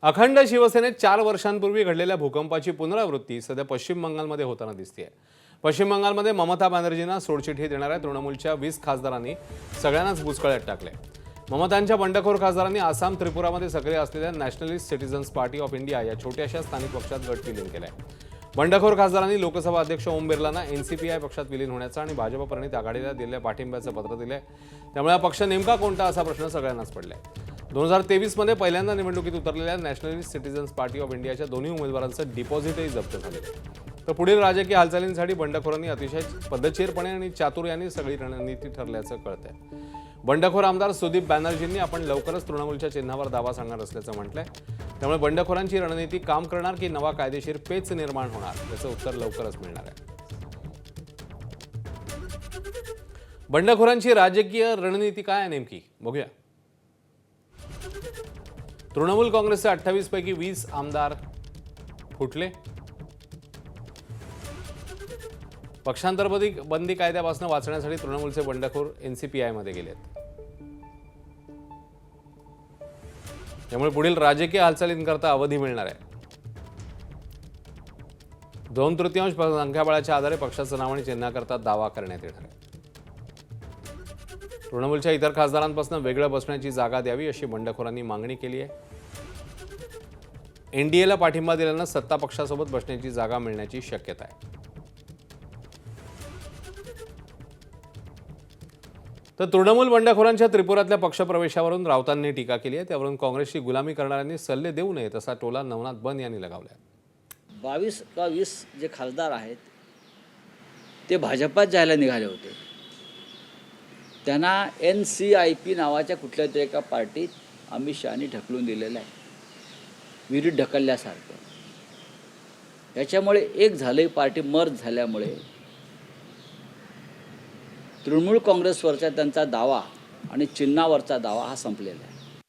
अखंड शिवसेनेत 4 वर्षांपूर्वी घडलेल्या भूकंपाची पुनरावृत्ती सध्या पश्चिम बंगालमध्ये होताना दिसते. पश्चिम बंगालमध्ये ममता बॅनर्जींना सोडचिठ्ठी देणाऱ्या तृणमूलच्या 20 खासदारांनी सगळ्यांनाच बुचकळ्यात टाकले. ममतांच्या बंडखोर खासदारांनी आसाम त्रिपुरामध्ये सक्रिय असलेल्या nationalist citizens party of India या छोट्याशा स्थानिक पक्षात गट विलीन केलाय. बंडखोर खासदारांनी लोकसभा अध्यक्ष ओम बिर्लांना एनसीपीआय पक्षात विलीन होण्याचा आणि भाजप प्रणित आघाडीला दिलेल्या पाठिंब्याचं पत्र दिलंय. त्यामुळे हा पक्ष नेमका कोणता असा प्रश्न सगळ्यांनाच पडलाय. 2023 मध्ये पहिल्यांदा निवडणुकीत उतरलेल्या नॅशनलिस्ट सिटीजन्स पार्टी ऑफ इंडियाच्या दोन्ही उमेदवारांचं डिपॉझिटही जप्त झाले. तर पुढील राजकीय हालचालींसाठी बंडखोरांनी अतिशय पद्धतशीरपणे आणि चातुर्याने सगळी रणनीती ठरल्याचं कळतंय. बंडखोर आमदार सुदीप बॅनर्जींनी आपण लवकरच तृणमूलच्या चिन्हावर दावा सांगणार असल्याचं म्हटलंय. त्यामुळे बंडखोरांची रणनीती काम करणार की नवा कायदेशीर पेच निर्माण होणार याचं उत्तर लवकरच मिळणार आहे. बंडखोरांची राजकीय रणनीती काय आहे नेमकी बघूया. तृणमूल काँग्रेसचे 28 पैकी 20 आमदार फुटले. पक्षांतर बंदी कायद्यापासून वाचण्यासाठी तृणमूलचे बंडखोर एनसीपीआय मध्ये गेलेत. त्यामुळे पुढील राजकीय हालचालींकरता अवधी मिळणार आहे. 2/3 संख्याबळाच्या आधारे पक्षाचं नाव आणि चिन्हाकरता दावा करण्यात येणार आहे. तृणमूलच्या इतर खासदारांपासून वेगळं बसण्याची जागा द्यावी अशी बंडखोरांनी मागणी केली आहे. एनडीएला पाठिंबा दिल्यानं सत्ता पक्षासोबत बसण्याची जागा मिळण्याची शक्यता आहे. तर तृणमूल बंडखोरांच्या त्रिपुरातल्या पक्षप्रवेशावरून राऊतांनी टीका केली आहे. त्यावरून काँग्रेसची गुलामी करणाऱ्यांनी सल्ले देऊ नयेत असा टोला नवनाथ बन यांनी लगावला. 22 का 20 जे खासदार आहेत ते भाजपात जायला निघाले होते. त्यांना NCIP नावाच्या कुठल्या तरी एका पार्टीत अमित शहानी ढकलून दिलेलं आहे, विरुद्ध ढकलल्यासारखं. याच्यामुळे एक झाले पार्टी मर्ज झाल्यामुळे तृणमूल काँग्रेसवरचा त्यांचा दावा आणि चिन्हावरचा दावा हा संपलेला आहे.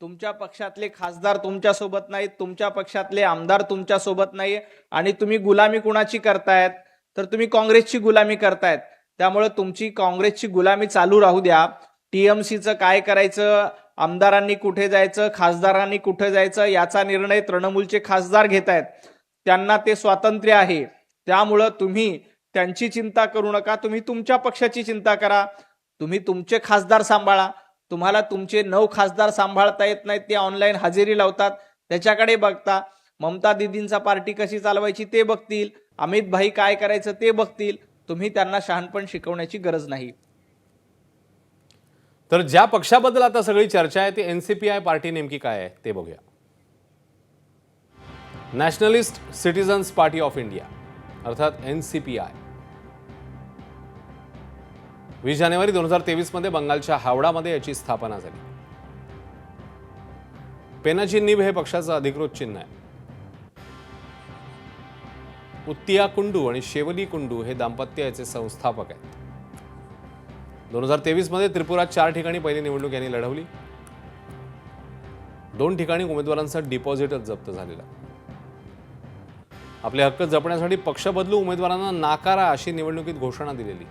तुमच्या पक्षातले खासदार तुमच्यासोबत नाहीत, तुमच्या पक्षातले आमदार तुमच्यासोबत नाही आणि तुम्ही गुलामी कुणाची करतायत तर तुम्ही काँग्रेसची गुलामी करतायत. त्यामुळे तुमची काँग्रेसची गुलामी चालू राहू द्या. TMCचं काय करायचं, आमदारांनी कुठे जायचं, खासदारांनी कुठे जायचं याचा निर्णय तृणमूलचे खासदार घेत आहेत. त्यांना ते स्वातंत्र्य आहे. त्यामुळं तुम्ही त्यांची चिंता करू नका, तुम्ही तुमच्या पक्षाची चिंता करा. तुम्ही तुमचे खासदार सांभाळा. तुम्हाला तुमचे 9 खासदार सांभाळता येत नाहीत, ते ऑनलाईन हजेरी लावतात, त्याच्याकडे बघता. ममता दिदींचा पार्टी कशी चालवायची ते बघतील, अमित भाई काय करायचं ते बघतील. तुम्ही त्यांना शहाणपण शिकवण्याची गरज नाही. तर ज्या पक्षाबद्दल आता सगळी चर्चा आहे ती एनसीपीआय पार्टी नेमकी काय आहे ते बघूया. Nationalist citizens party of India अर्थात NCPI 20 जानेवारी 2023 मध्ये बंगालच्या हावडामध्ये याची स्थापना झाली. पेनाची निब हे पक्षाचं अधिकृत चिन्ह आहे. उत्तिया कुंडू आणि शेवली कुंडू हे दाम्पत्य याचे संस्थापक आहेत. 2023 मध्ये त्रिपुरात 4 ठिकाणी पहिली निवडणूक यांनी लढवली. 2 ठिकाणी उमेदवारांचं डिपॉझिटच जप्त झालेलं. आपले हक्क जपण्यासाठी पक्ष बदलू उमेदवारांना नाकारा अशी निवडणुकीत घोषणा दिलेली.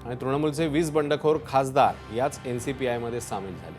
आणि तृणमूलचे 20 बंडखोर खासदार याच NCPI मध्ये सामील झाले.